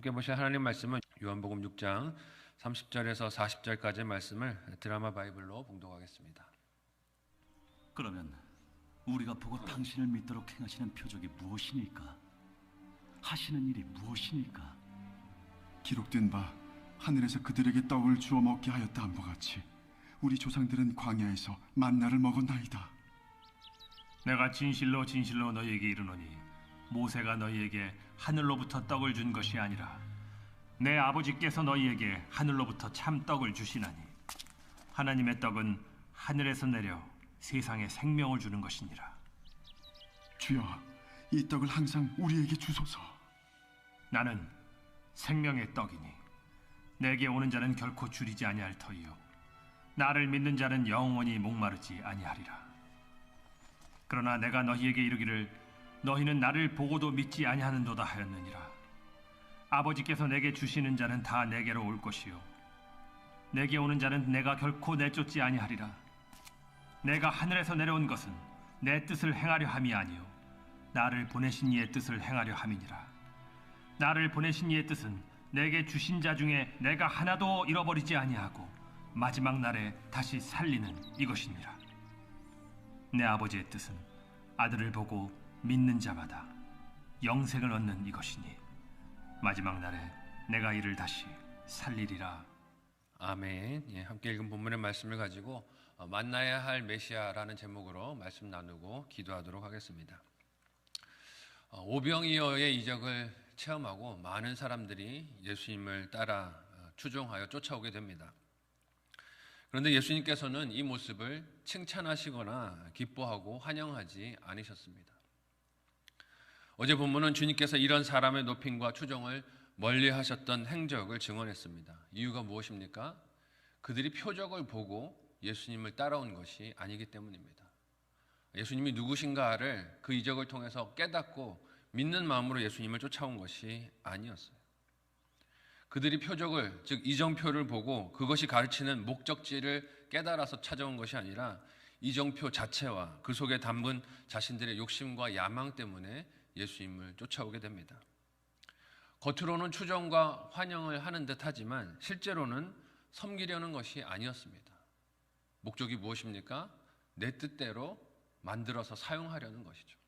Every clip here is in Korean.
함께 보실 하나님 말씀은 요한복음 6장 30절에서 40절까지의 말씀을 드라마 바이블로 봉독하겠습니다. 그러면 우리가 보고 당신을 믿도록 행하시는 표적이 무엇이니까? 하시는 일이 무엇이니까? 기록된 바 하늘에서 그들에게 떡을 주어 먹게 하였다 함과 같이 우리 조상들은 광야에서 만나를 먹었나이다. 내가 진실로 진실로 너희에게 이르노니 모세가 너희에게 하늘로부터 떡을 준 것이 아니라 내 아버지께서 너희에게 하늘로부터 참 떡을 주시나니 하나님의 떡은 하늘에서 내려 세상에 생명을 주는 것이니라. 주여, 이 떡을 항상 우리에게 주소서. 나는 생명의 떡이니 내게 오는 자는 결코 줄이지 아니할 터이요 나를 믿는 자는 영원히 목마르지 아니하리라. 그러나 내가 너희에게 이르기를 너희는 나를 보고도 믿지 아니하는도다 하였느니라. 아버지께서 내게 주시는 자는 다 내게로 올 것이요 내게 오는 자는 내가 결코 내쫓지 아니하리라. 내가 하늘에서 내려온 것은 내 뜻을 행하려 함이 아니요 나를 보내신 이의 뜻을 행하려 함이니라. 나를 보내신 이의 뜻은 내게 주신 자 중에 내가 하나도 잃어버리지 아니하고 마지막 날에 다시 살리는 이것이니라. 내 아버지의 뜻은 아들을 보고 믿는 자마다 영생을 얻는 이것이니 마지막 날에 내가 이를 다시 살리리라. 아멘. 함께 읽은 본문의 말씀을 가지고 만나야 할 메시아라는 제목으로 말씀 나누고 기도하도록 하겠습니다. 오병이어의 이적을 체험하고 많은 사람들이 예수님을 따라 추종하여 쫓아오게 됩니다. 그런데 예수님께서는 이 모습을 칭찬하시거나 기뻐하고 환영하지 않으셨습니다. 어제 본문은 주님께서 이런 사람의 높임과 추종을 멀리하셨던 행적을 증언했습니다. 이유가 무엇입니까? 그들이 표적을 보고 예수님을 따라온 것이 아니기 때문입니다. 예수님이 누구신가를 그 이적을 통해서 깨닫고 믿는 마음으로 예수님을 쫓아온 것이 아니었어요. 그들이 표적을, 즉 이정표를 보고 그것이 가르치는 목적지를 깨달아서 찾아온 것이 아니라 이정표 자체와 그 속에 담근 자신들의 욕심과 야망 때문에 예수님을 쫓아오게 됩니다. 겉으로는 추종과 환영을 하는 듯 하지만 실제로는 섬기려는 것이 아니었습니다. 목적이 무엇입니까? 내 뜻대로 만들어서 사용하려는 것이죠.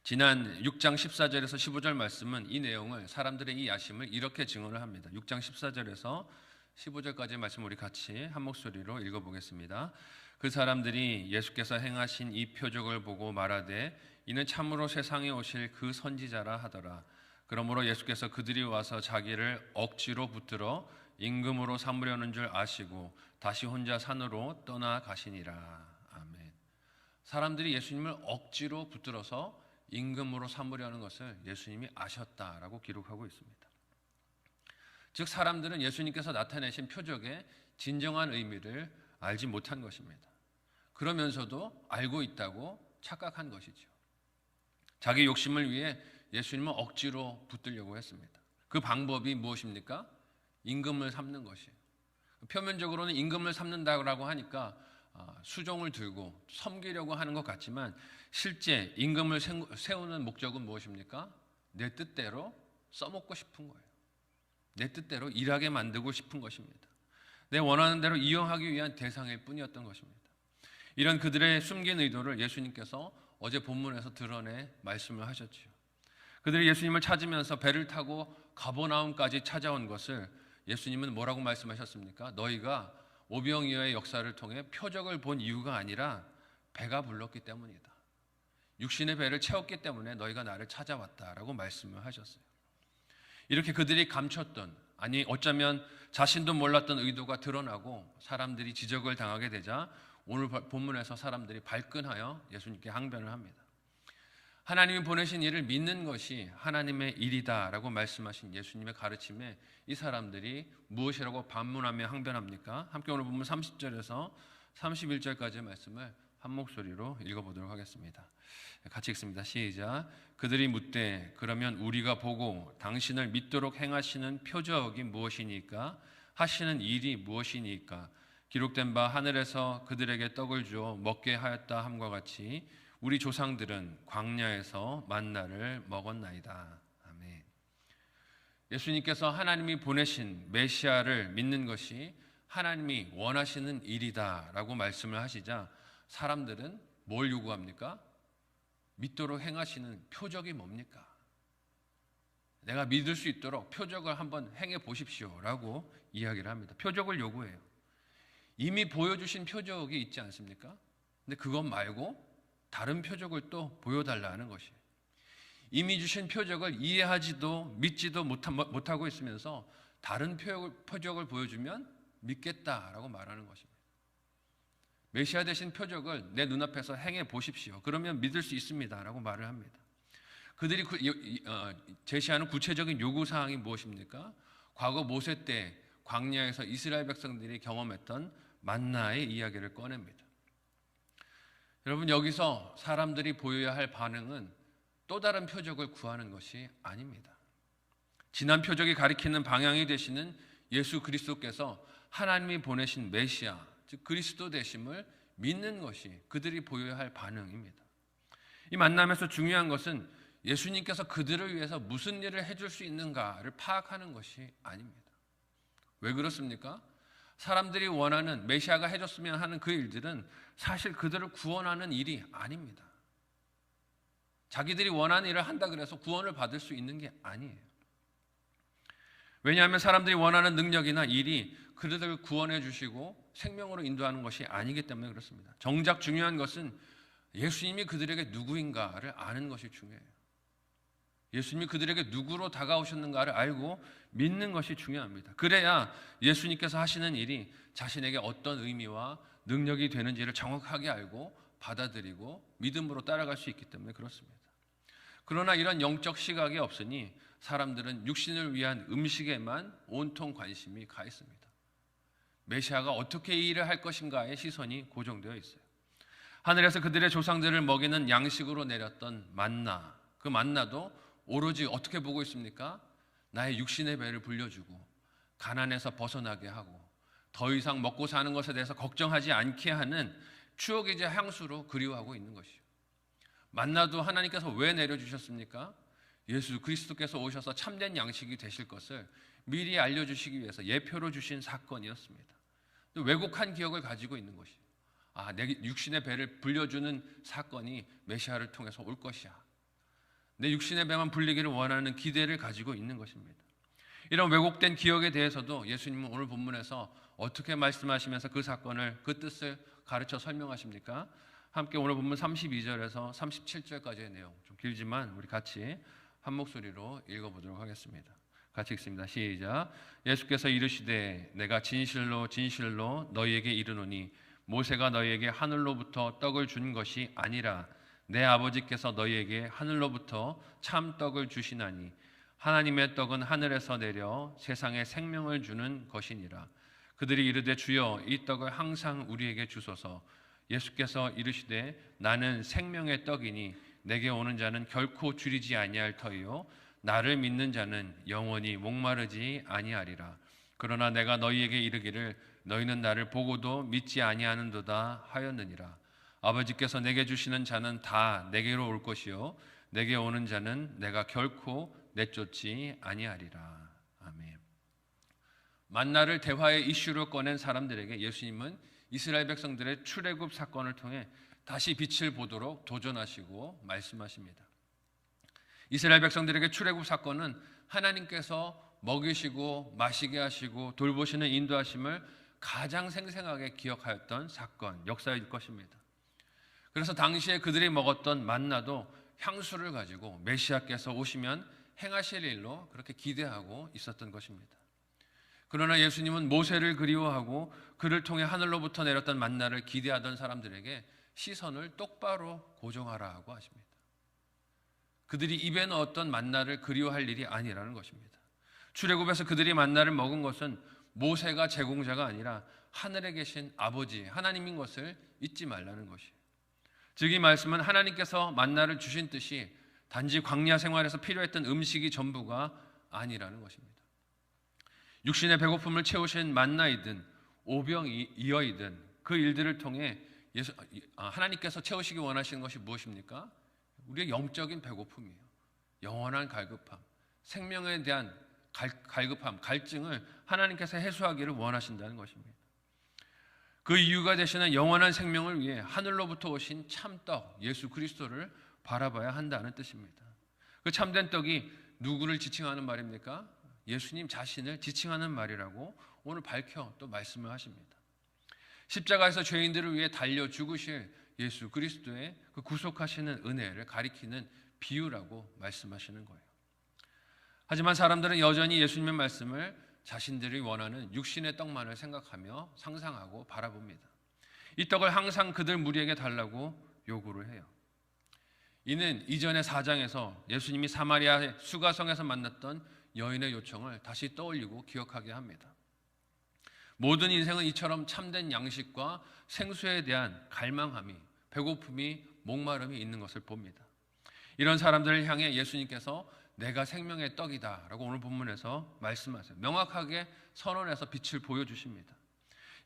지난 6장 14절에서 15절 말씀은 이 내용을, 사람들의 이 야심을 이렇게 증언을 합니다. 6장 14절에서 15절까지의 말씀 우리 같이 한 목소리로 읽어보겠습니다. 그 사람들이 예수께서 행하신 이 표적을 보고 말하되 이는 참으로 세상에 오실 그 선지자라 하더라. 그러므로 예수께서 그들이 와서 자기를 억지로 붙들어 임금으로 삼으려는 줄 아시고 다시 혼자 산으로 떠나가시니라. 아멘. 사람들이 예수님을 억지로 붙들어서 임금으로 삼으려는 것을 예수님이 아셨다라고 기록하고 있습니다. 즉 사람들은 예수님께서 나타내신 표적의 진정한 의미를 알지 못한 것입니다. 그러면서도 알고 있다고 착각한 것이죠. 자기 욕심을 위해 예수님을 억지로 붙들려고 했습니다. 그 방법이 무엇입니까? 임금을 삼는 것이에요. 표면적으로는 임금을 삼는다고 하니까 수종을 들고 섬기려고 하는 것 같지만 실제 임금을 세우는 목적은 무엇입니까? 내 뜻대로 써먹고 싶은 거예요. 내 뜻대로 일하게 만들고 싶은 것입니다. 내 원하는 대로 이용하기 위한 대상일 뿐이었던 것입니다. 이런 그들의 숨긴 의도를 예수님께서 어제 본문에서 드러내 말씀을 하셨지요. 그들이 예수님을 찾으면서 배를 타고 가버나움까지 찾아온 것을 예수님은 뭐라고 말씀하셨습니까? 너희가 오병이어의 역사를 통해 표적을 본 이유가 아니라 배가 불렀기 때문이다. 육신의 배를 채웠기 때문에 너희가 나를 찾아왔다라고 말씀을 하셨어요. 이렇게 그들이 감췄던, 아니 어쩌면 자신도 몰랐던 의도가 드러나고 사람들이 지적을 당하게 되자 오늘 본문에서 사람들이 발끈하여 예수님께 항변을 합니다. 하나님이 보내신 일을 믿는 것이 하나님의 일이다라고 말씀하신 예수님의 가르침에 이 사람들이 무엇이라고 반문하며 항변합니까? 함께 오늘 본문 30절에서 31절까지의 말씀을 한 목소리로 읽어보도록 하겠습니다. 같이 읽습니다. 시작. 그들이 묻되 그러면 우리가 보고 당신을 믿도록 행하시는 표적이 무엇이니까? 하시는 일이 무엇이니까? 기록된 바 하늘에서 그들에게 떡을 주어 먹게 하였다 함과 같이 우리 조상들은 광야에서 만나를 먹었나이다. 아멘. 예수님께서 하나님이 보내신 메시아를 믿는 것이 하나님이 원하시는 일이다라고 말씀을 하시자 사람들은 뭘 요구합니까? 믿도록 행하시는 표적이 뭡니까? 내가 믿을 수 있도록 표적을 한번 행해 보십시오라고 이야기를 합니다. 표적을 요구해요. 이미 보여주신 표적이 있지 않습니까? 근데 그것 말고 다른 표적을 또 보여달라는 것이에요. 이미 주신 표적을 이해하지도 믿지도 못하고 있으면서 다른 표적을 보여주면 믿겠다라고 말하는 것입니다. 메시아 되신 표적을 내 눈앞에서 행해 보십시오. 그러면 믿을 수 있습니다라고 말을 합니다. 그들이 제시하는 구체적인 요구사항이 무엇입니까? 과거 모세 때 광야에서 이스라엘 백성들이 경험했던 만나의 이야기를 꺼냅니다. 여러분, 여기서 사람들이 보여야 할 반응은 또 다른 표적을 구하는 것이 아닙니다. 지난 표적이 가리키는 방향이 되시는 예수 그리스도께서 하나님이 보내신 메시아, 즉 그리스도 되심을 믿는 것이 그들이 보여야 할 반응입니다. 이 만남에서 중요한 것은 예수님께서 그들을 위해서 무슨 일을 해줄 수 있는가를 파악하는 것이 아닙니다. 왜 그렇습니까? 사람들이 원하는 메시아가 해줬으면 하는 그 일들은 사실 그들을 구원하는 일이 아닙니다. 자기들이 원하는 일을 한다 그래서 구원을 받을 수 있는 게 아니에요. 왜냐하면 사람들이 원하는 능력이나 일이 그들을 구원해 주시고 생명으로 인도하는 것이 아니기 때문에 그렇습니다. 정작 중요한 것은 예수님이 그들에게 누구인가를 아는 것이 중요해요. 예수님이 그들에게 누구로 다가오셨는가를 알고 믿는 것이 중요합니다. 그래야 예수님께서 하시는 일이 자신에게 어떤 의미와 능력이 되는지를 정확하게 알고 받아들이고 믿음으로 따라갈 수 있기 때문에 그렇습니다. 그러나 이런 영적 시각이 없으니 사람들은 육신을 위한 음식에만 온통 관심이 가 있습니다. 메시아가 어떻게 이 일을 할 것인가에 시선이 고정되어 있어요. 하늘에서 그들의 조상들을 먹이는 양식으로 내렸던 만나, 그 만나도 오로지 어떻게 보고 있습니까? 나의 육신의 배를 불려주고 가난에서 벗어나게 하고 더 이상 먹고 사는 것에 대해서 걱정하지 않게 하는 추억이자 향수로 그리워하고 있는 것이요. 만나도 하나님께서 왜 내려주셨습니까? 예수 그리스도께서 오셔서 참된 양식이 되실 것을 미리 알려주시기 위해서 예표로 주신 사건이었습니다. 왜곡한 기억을 가지고 있는 것이요. 내 육신의 배를 불려주는 사건이 메시아를 통해서 올 것이야. 내 육신의 배만 불리기를 원하는 기대를 가지고 있는 것입니다. 이런 왜곡된 기억에 대해서도 예수님은 오늘 본문에서 어떻게 말씀하시면서 그 사건을, 그 뜻을 가르쳐 설명하십니까? 함께 오늘 본문 32절에서 37절까지의 내용, 좀 길지만 우리 같이 한 목소리로 읽어보도록 하겠습니다. 같이 읽습니다. 시작. 예수께서 이르시되 내가 진실로 진실로 너희에게 이르노니 모세가 너희에게 하늘로부터 떡을 준 것이 아니라 내 아버지께서 너희에게 하늘로부터 참 떡을 주시나니 하나님의 떡은 하늘에서 내려 세상에 생명을 주는 것이니라. 그들이 이르되 주여 이 떡을 항상 우리에게 주소서. 예수께서 이르시되 나는 생명의 떡이니 내게 오는 자는 결코 줄이지 아니할 터이요 나를 믿는 자는 영원히 목마르지 아니하리라. 그러나 내가 너희에게 이르기를 너희는 나를 보고도 믿지 아니하는도다 하였느니라. 아버지께서 내게 주시는 자는 다 내게로 올 것이요 내게 오는 자는 내가 결코 내쫓지 아니하리라. 아멘. 만나를 대화의 이슈로 꺼낸 사람들에게 예수님은 이스라엘 백성들의 출애굽 사건을 통해 다시 빛을 보도록 도전하시고 말씀하십니다. 이스라엘 백성들에게 출애굽 사건은 하나님께서 먹이시고 마시게 하시고 돌보시는 인도하심을 가장 생생하게 기억하였던 사건, 역사일 것입니다. 그래서 당시에 그들이 먹었던 만나도 향수를 가지고 메시아께서 오시면 행하실 일로 그렇게 기대하고 있었던 것입니다. 그러나 예수님은 모세를 그리워하고 그를 통해 하늘로부터 내렸던 만나를 기대하던 사람들에게 시선을 똑바로 고정하라고 하십니다. 그들이 입에 넣었던 만나를 그리워할 일이 아니라는 것입니다. 출애굽에서 그들이 만나를 먹은 것은 모세가 제공자가 아니라 하늘에 계신 아버지 하나님인 것을 잊지 말라는 것이에요. 즉 이 말씀은 하나님께서 만나를 주신 뜻이 단지 광야 생활에서 필요했던 음식이 전부가 아니라는 것입니다. 육신의 배고픔을 채우신 만나이든 오병이어이든 그 일들을 통해 하나님께서 채우시기 원하시는 것이 무엇입니까? 우리의 영적인 배고픔이에요. 영원한 갈급함, 생명에 대한 갈급함, 갈증을 하나님께서 해소하기를 원하신다는 것입니다. 그 이유가 되시는 영원한 생명을 위해 하늘로부터 오신 참떡 예수 그리스도를 바라봐야 한다는 뜻입니다. 그 참된 떡이 누구를 지칭하는 말입니까? 예수님 자신을 지칭하는 말이라고 오늘 밝혀 또 말씀을 하십니다. 십자가에서 죄인들을 위해 달려 죽으실 예수 그리스도의 그 구속하시는 은혜를 가리키는 비유라고 말씀하시는 거예요. 하지만 사람들은 여전히 예수님의 말씀을 자신들이 원하는 육신의 떡만을 생각하며 상상하고 바라봅니다. 이 떡을 항상 그들 무리에게 달라고 요구를 해요. 이는 이전의 4장에서 예수님이 사마리아 수가성에서 만났던 여인의 요청을 다시 떠올리고 기억하게 합니다. 모든 인생은 이처럼 참된 양식과 생수에 대한 갈망함이, 배고픔이, 목마름이 있는 것을 봅니다. 이런 사람들을 향해 예수님께서 내가 생명의 떡이다 라고 오늘 본문에서 말씀하세요. 명확하게 선언해서 빛을 보여주십니다.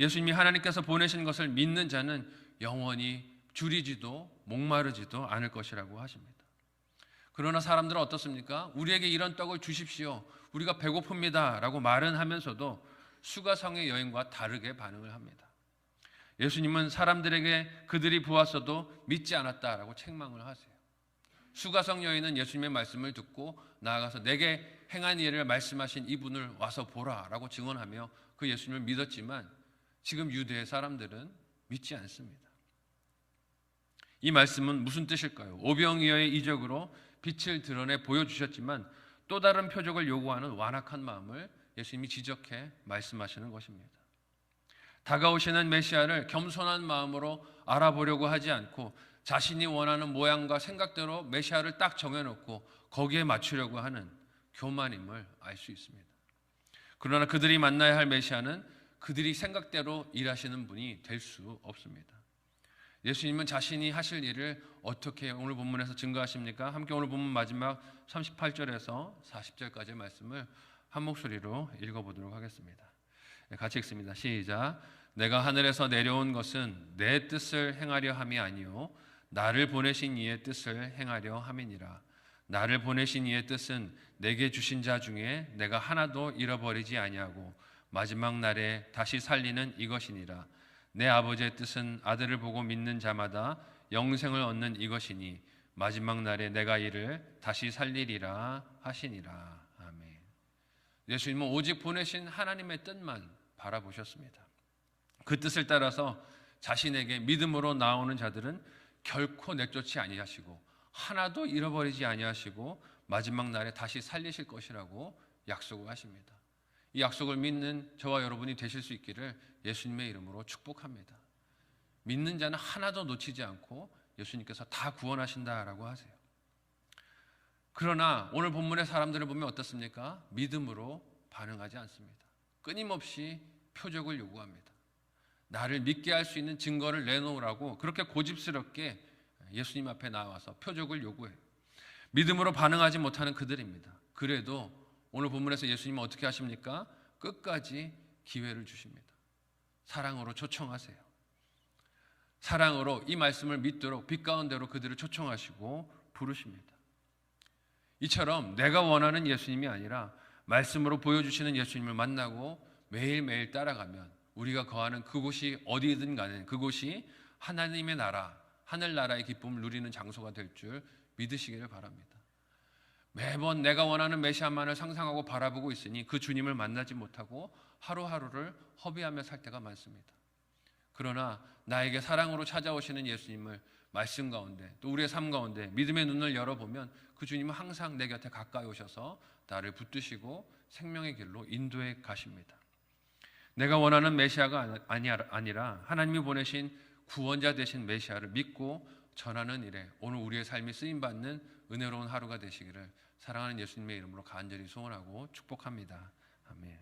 예수님이 하나님께서 보내신 것을 믿는 자는 영원히 줄이지도 목마르지도 않을 것이라고 하십니다. 그러나 사람들은 어떻습니까? 우리에게 이런 떡을 주십시오. 우리가 배고픕니다 라고 말은 하면서도 수가성의 여인과 다르게 반응을 합니다. 예수님은 사람들에게 그들이 보았어도 믿지 않았다라고 책망을 하세요. 수가성 여인은 예수님의 말씀을 듣고 나아가서 내게 행한 일을 말씀하신 이분을 와서 보라라고 증언하며 그 예수님을 믿었지만 지금 유대의 사람들은 믿지 않습니다. 이 말씀은 무슨 뜻일까요? 오병이어의 이적으로 빛을 드러내 보여주셨지만 또 다른 표적을 요구하는 완악한 마음을 예수님이 지적해 말씀하시는 것입니다. 다가오시는 메시아를 겸손한 마음으로 알아보려고 하지 않고 자신이 원하는 모양과 생각대로 메시아를 딱 정해놓고 거기에 맞추려고 하는 교만임을 알 수 있습니다. 그러나 그들이 만나야 할 메시아는 그들이 생각대로 일하시는 분이 될 수 없습니다. 예수님은 자신이 하실 일을 어떻게 오늘 본문에서 증거하십니까? 함께 오늘 본문 마지막 38절에서 40절까지의 말씀을 한 목소리로 읽어보도록 하겠습니다. 같이 읽습니다. 시작. 내가 하늘에서 내려온 것은 내 뜻을 행하려 함이 아니요 나를 보내신 이의 뜻을 행하려 함이니라. 나를 보내신 이의 뜻은 내게 주신 자 중에 내가 하나도 잃어버리지 아니하고 마지막 날에 다시 살리는 이것이니라. 내 아버지의 뜻은 아들을 보고 믿는 자마다 영생을 얻는 이것이니 마지막 날에 내가 이를 다시 살리리라 하시니라. 아멘. 예수님은 오직 보내신 하나님의 뜻만 바라보셨습니다. 그 뜻을 따라서 자신에게 믿음으로 나오는 자들은 결코 내쫓지 아니하시고 하나도 잃어버리지 아니하시고 마지막 날에 다시 살리실 것이라고 약속을 하십니다. 이 약속을 믿는 저와 여러분이 되실 수 있기를 예수님의 이름으로 축복합니다. 믿는 자는 하나도 놓치지 않고 예수님께서 다 구원하신다라고 하세요. 그러나 오늘 본문의 사람들을 보면 어떻습니까? 믿음으로 반응하지 않습니다. 끊임없이 표적을 요구합니다. 나를 믿게 할 수 있는 증거를 내놓으라고 그렇게 고집스럽게 예수님 앞에 나와서 표적을 요구해요. 믿음으로 반응하지 못하는 그들입니다. 그래도 오늘 본문에서 예수님은 어떻게 하십니까? 끝까지 기회를 주십니다. 사랑으로 초청하세요. 사랑으로 이 말씀을 믿도록 빛 가운데로 그들을 초청하시고 부르십니다. 이처럼 내가 원하는 예수님이 아니라 말씀으로 보여주시는 예수님을 만나고 매일매일 따라가면 우리가 거하는 그곳이 어디든 간에 그곳이 하나님의 나라, 하늘나라의 기쁨을 누리는 장소가 될 줄 믿으시기를 바랍니다. 매번 내가 원하는 메시아만을 상상하고 바라보고 있으니 그 주님을 만나지 못하고 하루하루를 허비하며 살 때가 많습니다. 그러나 나에게 사랑으로 찾아오시는 예수님을 말씀 가운데 또 우리의 삶 가운데 믿음의 눈을 열어보면 그 주님은 항상 내 곁에 가까이 오셔서 나를 붙드시고 생명의 길로 인도해 가십니다. 내가 원하는 메시아가 아니라 하나님이 보내신 구원자 되신 메시아를 믿고 전하는 일에 오늘 우리의 삶이 쓰임받는 은혜로운 하루가 되시기를 사랑하는 예수님의 이름으로 간절히 소원하고 축복합니다. 아멘.